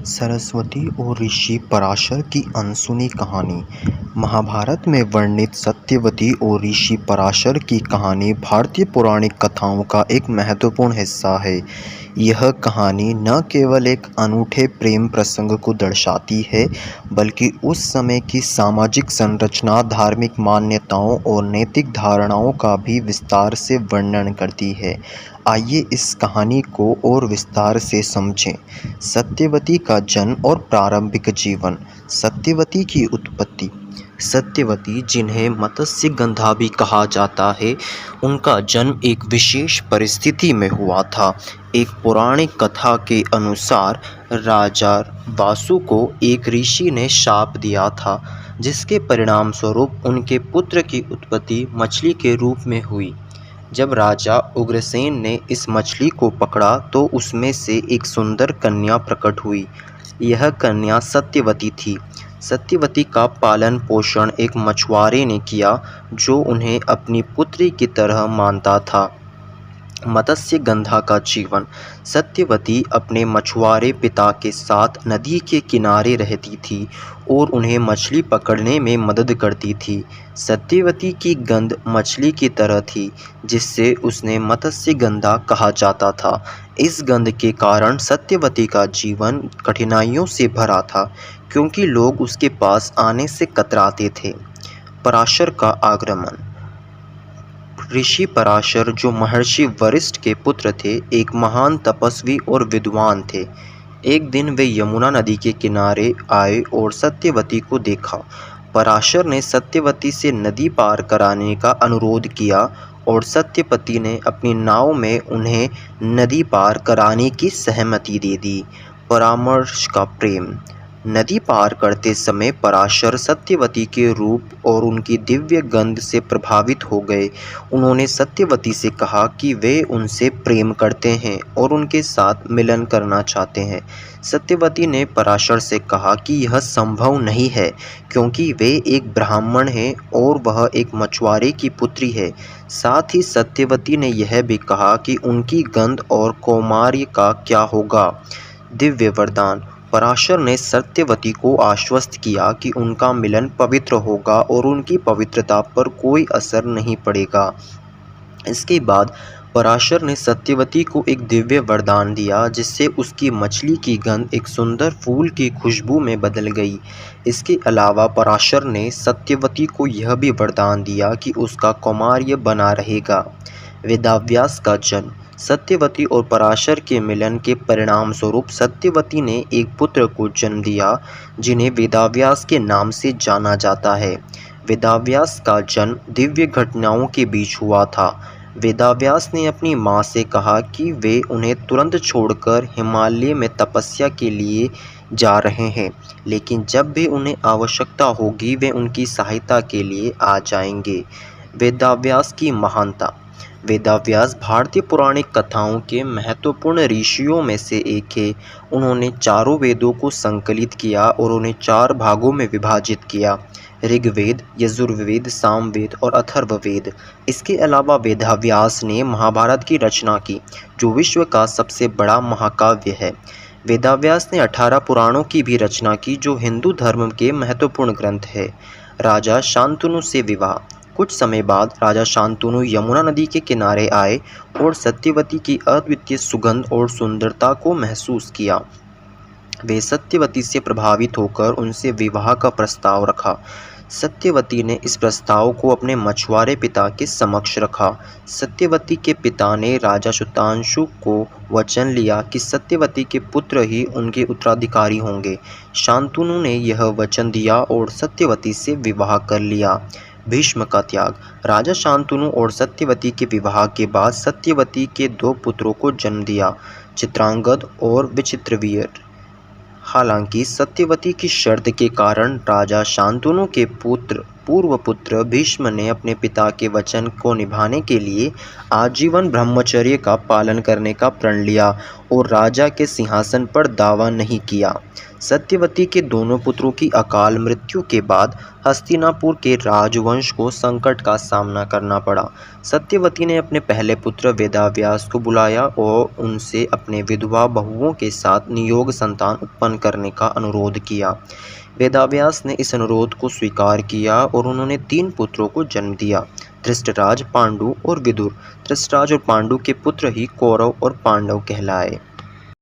सरस्वती और ऋषि पराशर की अनसुनी कहानी। महाभारत में वर्णित सत्यवती और ऋषि पराशर की कहानी भारतीय पौराणिक कथाओं का एक महत्वपूर्ण हिस्सा है। यह कहानी न केवल एक अनूठे प्रेम प्रसंग को दर्शाती है, बल्कि उस समय की सामाजिक संरचना, धार्मिक मान्यताओं और नैतिक धारणाओं का भी विस्तार से वर्णन करती है। आइए इस कहानी को और विस्तार से समझें। सत्यवती का जन्म और प्रारंभिक जीवन। सत्यवती की उत्पत्ति। सत्यवती, जिन्हें मत्स्यगंधा भी कहा जाता है, उनका जन्म एक विशेष परिस्थिति में हुआ था। एक पौराणिक कथा के अनुसार राजा वासु को एक ऋषि ने शाप दिया था, जिसके परिणाम स्वरूप उनके पुत्र की उत्पत्ति मछली के रूप में हुई। जब राजा उग्रसेन ने इस मछली को पकड़ा तो उसमें से एक सुंदर कन्या प्रकट हुई। यह कन्या सत्यवती थी। सत्यवती का पालन पोषण एक मछुआरे ने किया, जो उन्हें अपनी पुत्री की तरह मानता था। मत्स्यगंधा का जीवन। सत्यवती अपने मछुआरे पिता के साथ नदी के किनारे रहती थी और उन्हें मछली पकड़ने में मदद करती थी। सत्यवती की गंध मछली की तरह थी, जिससे उसने मत्स्यगंधा कहा जाता था। इस गंध के कारण सत्यवती का जीवन कठिनाइयों से भरा था, क्योंकि लोग उसके पास आने से कतराते थे। पराशर का आगमन। ऋषि पराशर, जो महर्षि वशिष्ठ के पुत्र थे, एक महान तपस्वी और विद्वान थे। एक दिन वे यमुना नदी के किनारे आए और सत्यवती को देखा। पराशर ने सत्यवती से नदी पार कराने का अनुरोध किया और सत्यवती ने अपनी नाव में उन्हें नदी पार कराने की सहमति दे दी। परामर्श का प्रेम। नदी पार करते समय पराशर सत्यवती के रूप और उनकी दिव्य गंध से प्रभावित हो गए। उन्होंने सत्यवती से कहा कि वे उनसे प्रेम करते हैं और उनके साथ मिलन करना चाहते हैं। सत्यवती ने पराशर से कहा कि यह संभव नहीं है, क्योंकि वे एक ब्राह्मण हैं और वह एक मछुआरे की पुत्री है। साथ ही सत्यवती ने यह भी कहा कि उनकी गंध और कौमार्य का क्या होगा। दिव्य वरदान। पराशर ने सत्यवती को आश्वस्त किया कि उनका मिलन पवित्र होगा और उनकी पवित्रता पर कोई असर नहीं पड़ेगा। इसके बाद पराशर ने सत्यवती को एक दिव्य वरदान दिया, जिससे उसकी मछली की गंध एक सुंदर फूल की खुशबू में बदल गई। इसके अलावा पराशर ने सत्यवती को यह भी वरदान दिया कि उसका कौमार्य बना रहेगा। वेदव्यास का जन्म। सत्यवती और पराशर के मिलन के परिणाम स्वरूप सत्यवती ने एक पुत्र को जन्म दिया, जिन्हें वेदव्यास के नाम से जाना जाता है। वेदव्यास का जन्म दिव्य घटनाओं के बीच हुआ था। वेदव्यास ने अपनी माँ से कहा कि वे उन्हें तुरंत छोड़कर हिमालय में तपस्या के लिए जा रहे हैं, लेकिन जब भी उन्हें आवश्यकता होगी वे उनकी सहायता के लिए आ जाएंगे। वेदव्यास की महानता। वेदव्यास भारतीय पौराणिक कथाओं के महत्वपूर्ण ऋषियों में से एक है। उन्होंने चारों वेदों को संकलित किया और उन्हें 4 भागों में विभाजित किया: ऋग्वेद, यजुर्वेद, सामवेद और अथर्ववेद। इसके अलावा वेदव्यास ने महाभारत की रचना की, जो विश्व का सबसे बड़ा महाकाव्य है। वेदव्यास ने 18 पुराणों की भी रचना की, जो हिंदू धर्म के महत्वपूर्ण ग्रंथ है। राजा शांतनु से विवाह। कुछ समय बाद राजा शांतनु यमुना नदी के किनारे आए और सत्यवती की अद्वितीय सुगंध और सुंदरता को महसूस किया। वे सत्यवती से प्रभावित होकर उनसे विवाह का प्रस्ताव रखा। सत्यवती ने इस प्रस्ताव को अपने मछुआरे पिता के समक्ष रखा। सत्यवती के पिता ने राजा शुतांशु को वचन लिया कि सत्यवती के पुत्र ही उनके उत्तराधिकारी होंगे। शांतनु ने यह वचन दिया और सत्यवती से विवाह कर लिया। भीष्म का त्याग। राजा शांतनु और सत्यवती के विवाह के बाद सत्यवती के 2 पुत्रों को जन्म दिया, चित्रांगद और विचित्रवीर्य। हालांकि सत्यवती की शर्त के कारण राजा शांतनु के पुत्र पूर्व पुत्र भीष्म ने अपने पिता के वचन को निभाने के लिए आजीवन ब्रह्मचर्य का पालन करने का प्रण लिया और राजा के सिंहासन पर दावा नहीं किया। सत्यवती के दोनों पुत्रों की अकाल मृत्यु के बाद हस्तिनापुर के राजवंश को संकट का सामना करना पड़ा। सत्यवती ने अपने पहले पुत्र वेदव्यास को बुलाया और उनसे अपने विधवा बहुओं के साथ नियोग संतान उत्पन्न करने का अनुरोध किया। वेदव्यास ने इस अनुरोध को स्वीकार किया और उन्होंने 3 पुत्रों को जन्म दिया, धृष्टराज, पांडु और विदुर। धृष्टराज और पांडु के पुत्र ही कौरव और पांडव कहलाए।